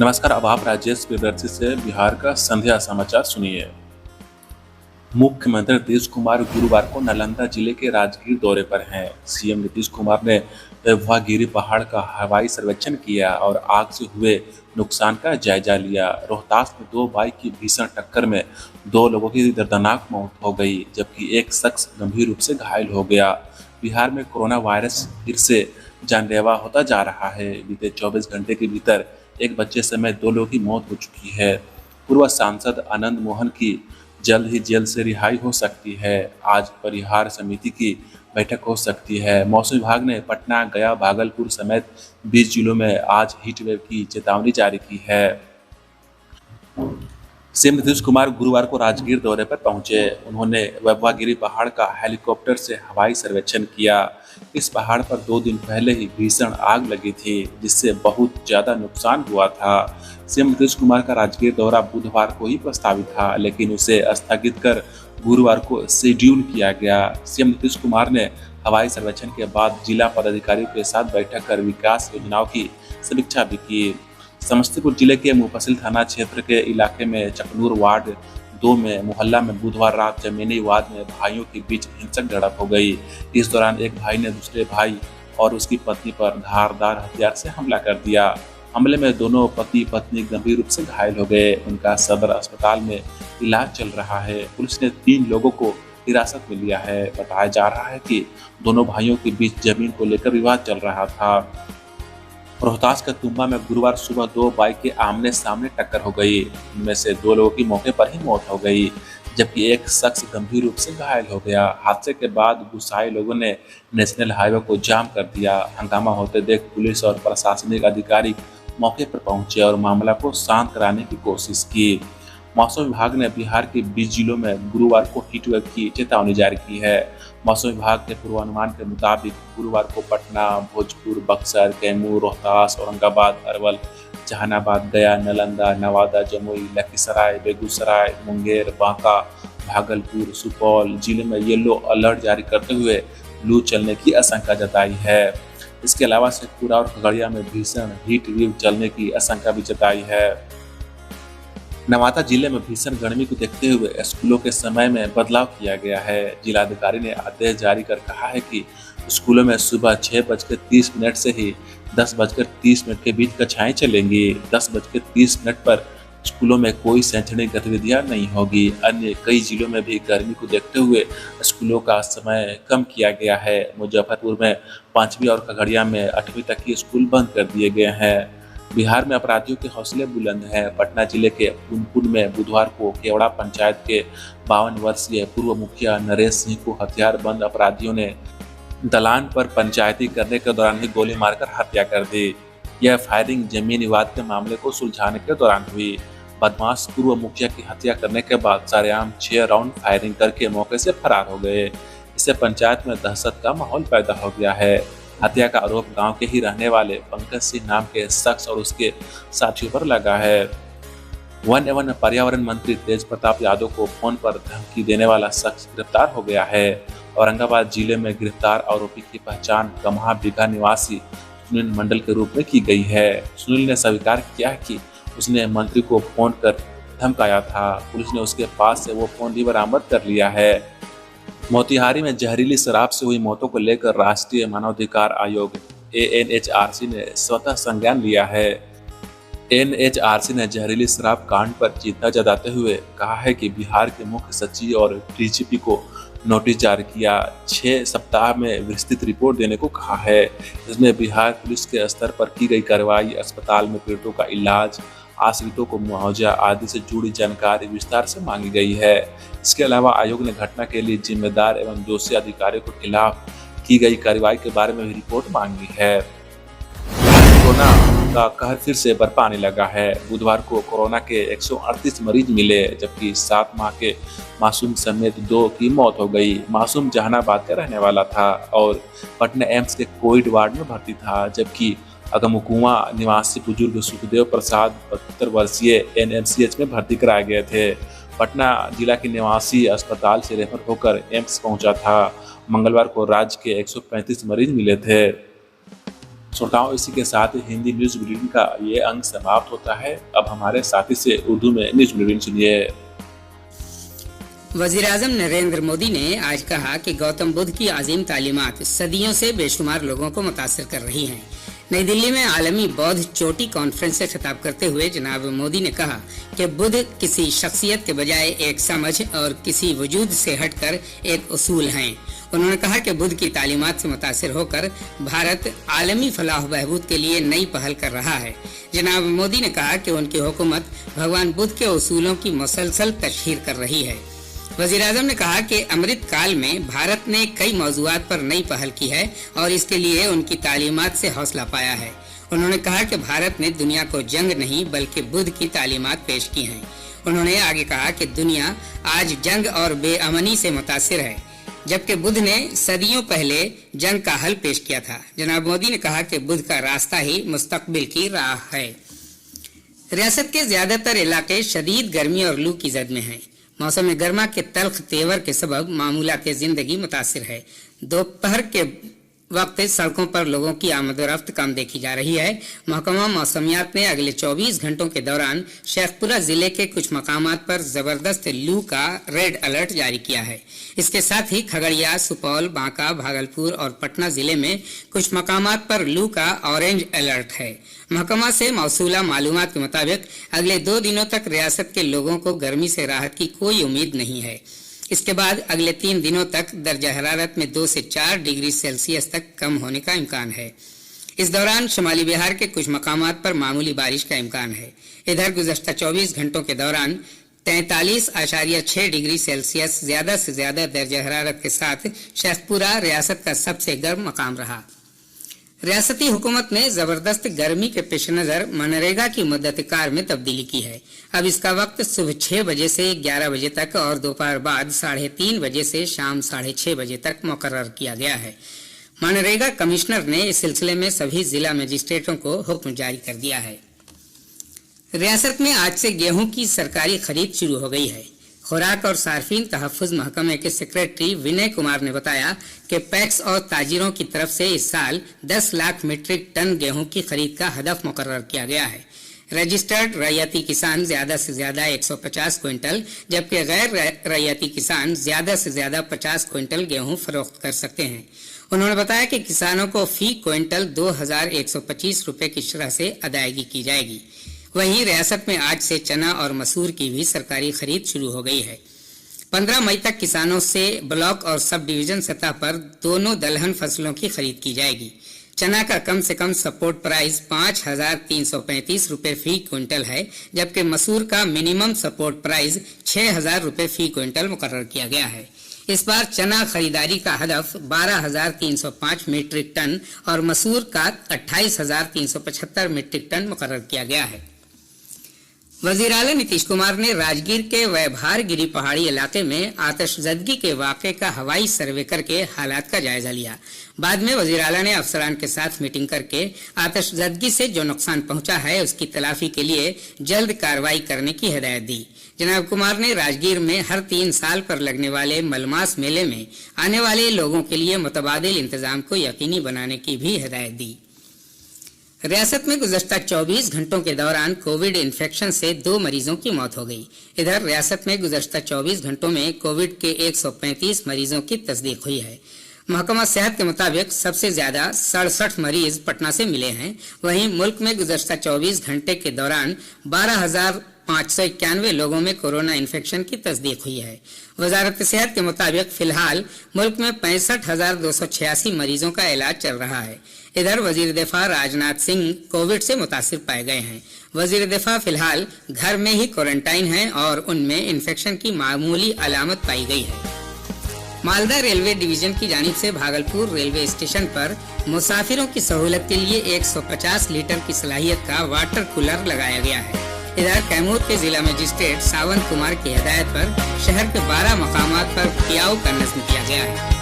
नमस्कार। अब आप राजेश प्रियदर्शी से बिहार का संध्या समाचार सुनिए। मुख्यमंत्री नीतीश कुमार गुरुवार को नालंदा जिले के राजगीर दौरे पर हैं। सीएम नीतीश कुमार ने वहागिरी पहाड़ का हवाई सर्वेक्षण किया और आग से हुए नुकसान का जायजा लिया। रोहतास में दो बाइक की भीषण टक्कर में दो लोगों की दर्दनाक मौत हो गई, जबकि एक शख्स गंभीर रूप से घायल हो गया। बिहार में कोरोना वायरस फिर से जानलेवा होता जा रहा है। बीते 24 घंटे के भीतर एक बच्चे समेत दो लोगों की मौत हो चुकी है। पूर्व सांसद आनंद मोहन की जल्द ही जेल से रिहाई हो सकती है। आज परिहार समिति की बैठक हो सकती है। मौसम विभाग ने पटना, गया, भागलपुर समेत 20 जिलों में आज हीट वेव की चेतावनी जारी की है। सीएम नीतीश कुमार गुरुवार को राजगीर दौरे पर पहुंचे। उन्होंने वैभवगिरी पहाड़ का हेलीकॉप्टर से हवाई सर्वेक्षण किया। इस पहाड़ पर 2 दिन पहले ही भीषण आग लगी थी, जिससे बहुत ज्यादा नुकसान हुआ था। सीएम नीतीश कुमार का राजगीर दौरा बुधवार को ही प्रस्तावित था, लेकिन उसे स्थगित कर गुरुवार को शेड्यूल किया गया। सीएम नीतीश कुमार ने हवाई सर्वेक्षण के बाद जिला पदाधिकारियों के साथ बैठक कर विकास योजनाओं की समीक्षा भी की। समस्तीपुर जिले के मुफस्सिल थाना क्षेत्र के इलाके में चकनूर वार्ड 2 में मोहल्ला में बुधवार रात जमीनी विवाद में भाइयों के बीच हिंसक झड़प हो गई। इस दौरान एक भाई ने दूसरे भाई और उसकी पत्नी पर धारदार हथियार से हमला कर दिया। हमले में दोनों पति पत्नी गंभीर रूप से घायल हो गए। उनका सदर अस्पताल में इलाज चल रहा है। पुलिस ने 3 लोगों को हिरासत में लिया है। बताया जा रहा है कि दोनों भाइयों के बीच जमीन को लेकर विवाद चल रहा था। रोहतास के तुम्बा में गुरुवार सुबह 2 बाइक के आमने सामने टक्कर हो गई। इनमें से 2 लोगों की मौके पर ही मौत हो गई, जबकि एक शख्स गंभीर रूप से घायल हो गया। हादसे के बाद गुस्साए लोगों ने नेशनल हाईवे को जाम कर दिया। हंगामा होते देख पुलिस और प्रशासनिक अधिकारी मौके पर पहुंचे और मामला को शांत कराने की कोशिश की। मौसम विभाग ने बिहार के 20 जिलों में गुरुवार को हीट वेव की चेतावनी जारी की है। मौसम विभाग के पूर्वानुमान के मुताबिक गुरुवार को पटना, भोजपुर, बक्सर, कैमूर, रोहतास, औरंगाबाद, अरवल, जहानाबाद, गया, नालंदा, नवादा, जमुई, लखीसराय, बेगूसराय, मुंगेर, बांका, भागलपुर, सुपौल जिले में येलो अलर्ट जारी करते हुए लू चलने की आशंका जताई है। इसके अलावा शेखपुरा और खगड़िया में भीषण हीट वेव चलने की आशंका भी जताई है। नवादा जिले में भीषण गर्मी को देखते हुए स्कूलों के समय में बदलाव किया गया है। जिलाधिकारी ने आदेश जारी कर कहा है कि स्कूलों में सुबह 6:30 से ही 10:30 के बीच कक्षाएं चलेंगी। 10:30 पर स्कूलों में कोई शैक्षणिक गतिविधियां नहीं होगी। अन्य कई जिलों में भी गर्मी को देखते हुए स्कूलों का समय कम किया गया है। मुजफ्फरपुर में 5वीं और खगड़िया में 8वीं तक के स्कूल बंद कर दिए गए हैं। बिहार में अपराधियों के हौसले बुलंद हैं। पटना जिले के पुनपुन में बुधवार को केवड़ा पंचायत के 52 वर्षीय पूर्व मुखिया नरेश सिंह को हथियारबंद अपराधियों ने दलान पर पंचायती करने के दौरान ही गोली मारकर हत्या कर दी। यह फायरिंग जमीन विवाद के मामले को सुलझाने के दौरान हुई। बदमाश पूर्व मुखिया की हत्या करने के बाद सरेआम 6 राउंड फायरिंग करके मौके से फरार हो गए। इससे पंचायत में दहशत का माहौल पैदा हो गया है। हत्या का आरोप गांव के ही रहने वाले पंकज सिंह नाम के शख्स और उसके साथियों पर लगा है। वन एवं पर्यावरण मंत्री तेज प्रताप यादव को फोन पर धमकी देने वाला शख्स गिरफ्तार हो गया है। औरंगाबाद जिले में गिरफ्तार आरोपी की पहचान गम्हा बिघा निवासी सुनील मंडल के रूप में की गई है। सुनील ने स्वीकार किया कि उसने मंत्री को फोन कर धमकाया था। पुलिस ने उसके पास से वो फोन भी बरामद कर लिया है। मोतिहारी में जहरीली शराब से हुई मौतों को लेकर राष्ट्रीय मानवाधिकार आयोग एएनएचआरसी ने स्वतः संज्ञान लिया है। एनएचआरसी ने जहरीली शराब कांड पर चिंता जताते हुए कहा है कि बिहार के मुख्य सचिव और डीजीपी को नोटिस जारी किया। 6 सप्ताह में विस्तृत रिपोर्ट देने को कहा है। इसमें बिहार पुलिस के स्तर पर की गई कार्रवाई, अस्पताल में पीड़ितों का इलाज, आश्रितों को मुआवजा आदि से जुड़ी जानकारी विस्तार से मांगी गई है। इसके अलावा आयोग ने घटना के लिए जिम्मेदार एवं दोषी अधिकारियों के खिलाफ की गई कार्रवाई के बारे में भी रिपोर्ट मांगी है। कोरोना का कहर फिर से बरपा आने लगा है। बुधवार को कोरोना के 138 मरीज मिले, जबकि 7 माह के मासूम समेत 2 की मौत हो गई। मासूम जहानाबाद का रहने वाला था और पटना एम्स के कोविड वार्ड में भर्ती था, जबकि अगमकुआं निवासी बुजुर्ग सुखदेव प्रसाद 72 वर्षीय एनएमसीएच में भर्ती कराए गए थे। पटना जिला के निवासी अस्पताल से रेफर होकर एम्स पहुंचा था। मंगलवार को राज्य के 135 मरीज मिले थे। श्रोताओं, इसी के साथ हिंदी न्यूज बुलेटिन का ये अंक समाप्त होता है। अब हमारे साथी से उर्दू में न्यूज बुलेटिन सुनिए। वज़ीर-ए-आज़म नरेंद्र मोदी ने आज कहा कि गौतम बुद्ध की अजीम तालीमात सदियों से बेशुमार लोगों को मुतासिर कर रही हैं। नई दिल्ली में आलमी बौद्ध चोटी कॉन्फ्रेंस से खिताब करते हुए जनाब मोदी ने कहा कि बुद्ध किसी शख्सियत के बजाय एक समझ और किसी वजूद से हटकर एक उसूल हैं। उन्होंने कहा कि बुद्ध की तालीमात से मुतासिर होकर भारत आलमी फलाह बहबूद के लिए नई पहल कर रहा है। जनाब मोदी ने कहा कि उनकी हुकूमत भगवान बुद्ध के उसूलों की मुसलसल तशहीर कर रही है। वज़ीर-ए-आज़म ने कहा कि अमृत काल में भारत ने कई मौज़ूआत पर नई पहल की है और इसके लिए उनकी तालीमात से हौसला पाया है। उन्होंने कहा कि भारत ने दुनिया को जंग नहीं बल्कि बुद्ध की तालीमात पेश की हैं। उन्होंने आगे कहा कि दुनिया आज जंग और बेअमनी से मुतासिर है, जबकि बुद्ध ने सदियों पहले जंग का हल पेश किया था। जनाब मोदी ने कहा कि बुद्ध का रास्ता ही मुस्तकबिल की राह है। रियासत के ज्यादातर इलाके शदीद गर्मी और लू की जद में हैं। मौसम गर्मा के तल्ख तेवर के सबब मामूलात जिंदगी मुतासिर है। दोपहर के वक्त सड़कों पर लोगों की आमद-ओ-रफ्त कम देखी जा रही है। महकमा मौसमियात ने अगले 24 घंटों के दौरान शेखपुरा जिले के कुछ मकामात पर जबरदस्त लू का रेड अलर्ट जारी किया है। इसके साथ ही खगड़िया, सुपौल, बांका, भागलपुर और पटना जिले में कुछ मकामात पर लू का ऑरेंज अलर्ट है। महकमा से मौसूला मालूमात के मुताबिक अगले 2 दिनों तक रियासत के लोगों को गर्मी से राहत की कोई उम्मीद नहीं है। इसके बाद अगले 3 दिनों तक दर्जा हरारत में 2 से 4 डिग्री सेल्सियस तक कम होने का इम्कान है। इस दौरान शुमाली बिहार के कुछ मकामात पर मामूली बारिश का इम्कान है। इधर गुज़श्ता 24 घंटों के दौरान 43.6 डिग्री सेल्सियस ज्यादा से ज्यादा दर्जा हरारत के साथ शेखपुरा रियासत का सबसे गर्म मकाम रहा। रियासती हुकूमत ने जबरदस्त गर्मी के पेश नजर मनरेगा की मुद्दत कार में तब्दीली की है। अब इसका वक्त सुबह 6 बजे से 11 बजे तक और दोपहर बाद 3:30 बजे से शाम 6:30 बजे तक मुकर्रर किया गया है। मनरेगा कमिश्नर ने इस सिलसिले में सभी जिला मजिस्ट्रेटों को हुक्म जारी कर दिया है। रियासत में आज से गेहूं की सरकारी खरीद शुरू हो गई है। खुराक और सार्फिन तहफ़्फ़ुज़ महकमे के सेक्रेटरी विनय कुमार ने बताया कि पैक्स और ताजिरों की तरफ से इस साल 10 लाख मीट्रिक टन गेहूं की खरीद का हदफ मुकर्रर किया गया है। रजिस्टर्ड रैयती किसान ज्यादा से ज्यादा 150 क्विंटल जबकि गैर रैयती किसान ज्यादा से ज्यादा 50 क्विंटल गेहूं फरोख्त कर सकते हैं। उन्होंने बताया कि किसानों को फी क्विंटल 2125 रुपए की शरह से अदायगी की जाएगी। वहीं रियासत में आज से चना और मसूर की भी सरकारी खरीद शुरू हो गई है। 15 मई तक किसानों से ब्लॉक और सब डिवीजन सतह पर दोनों दलहन फसलों की खरीद की जाएगी। चना का कम से कम सपोर्ट प्राइस 5,335 रुपए फी क्विंटल है, जबकि मसूर का मिनिमम सपोर्ट प्राइस 6,000 रुपए फी क्विंटल मुकर्रर किया गया है। इस बार चना खरीदारी का हदफ 12,305 मीट्रिक टन और मसूर का 28,375 मीट्रिक टन मुकर्रर किया गया है। वज़ीर आला नीतीश कुमार ने राजगीर के वैभारगिरी पहाड़ी इलाके में आतिशज़दगी के वाक़े का हवाई सर्वे करके हालात का जायजा लिया। बाद में वज़ीर आला ने अफसरान के साथ मीटिंग करके आतिशज़दगी से जो नुकसान पहुंचा है उसकी तलाफी के लिए जल्द कार्रवाई करने की हिदायत दी। जनाब कुमार ने राजगीर में हर 3 साल पर लगने वाले मलमास मेले में आने वाले लोगों के लिए मुतबादिल इंतजाम को यकीनी बनाने की भी हिदायत दी। रियासत में गुज़श्ता 24 घंटों के दौरान कोविड इन्फेक्शन से 2 मरीजों की मौत हो गई। इधर रियासत में गुज़श्ता 24 घंटों में कोविड के 135 मरीजों की तस्दीक हुई है। महकमा सेहत के मुताबिक सबसे ज्यादा 67 मरीज पटना से मिले हैं। वहीं मुल्क में गुज़श्ता 24 घंटे के दौरान 12,591 लोगों में कोरोना इन्फेक्शन की तस्दीक हुई है। वजारत सेहत के मुताबिक फिलहाल मुल्क में 65,286 मरीजों का इलाज चल रहा है। इधर वजीर दिफा राजनाथ सिंह कोविड से मुतासिर पाए गए हैं। वजीर दिफा फिलहाल घर में ही क्वारंटाइन हैं और उनमें इन्फेक्शन की मामूली अलामत पाई गई है। मालदा रेलवे डिवीजन की जानिब से भागलपुर रेलवे स्टेशन पर मुसाफिरों की सहूलत के लिए 150 लीटर की सलाहियत का वाटर कूलर लगाया गया है। इधर कैमूर के जिला मजिस्ट्रेट सावंत कुमार की हिदायत पर शहर के 12 मकामात पर पियाऊ का नज़्म किया गया है।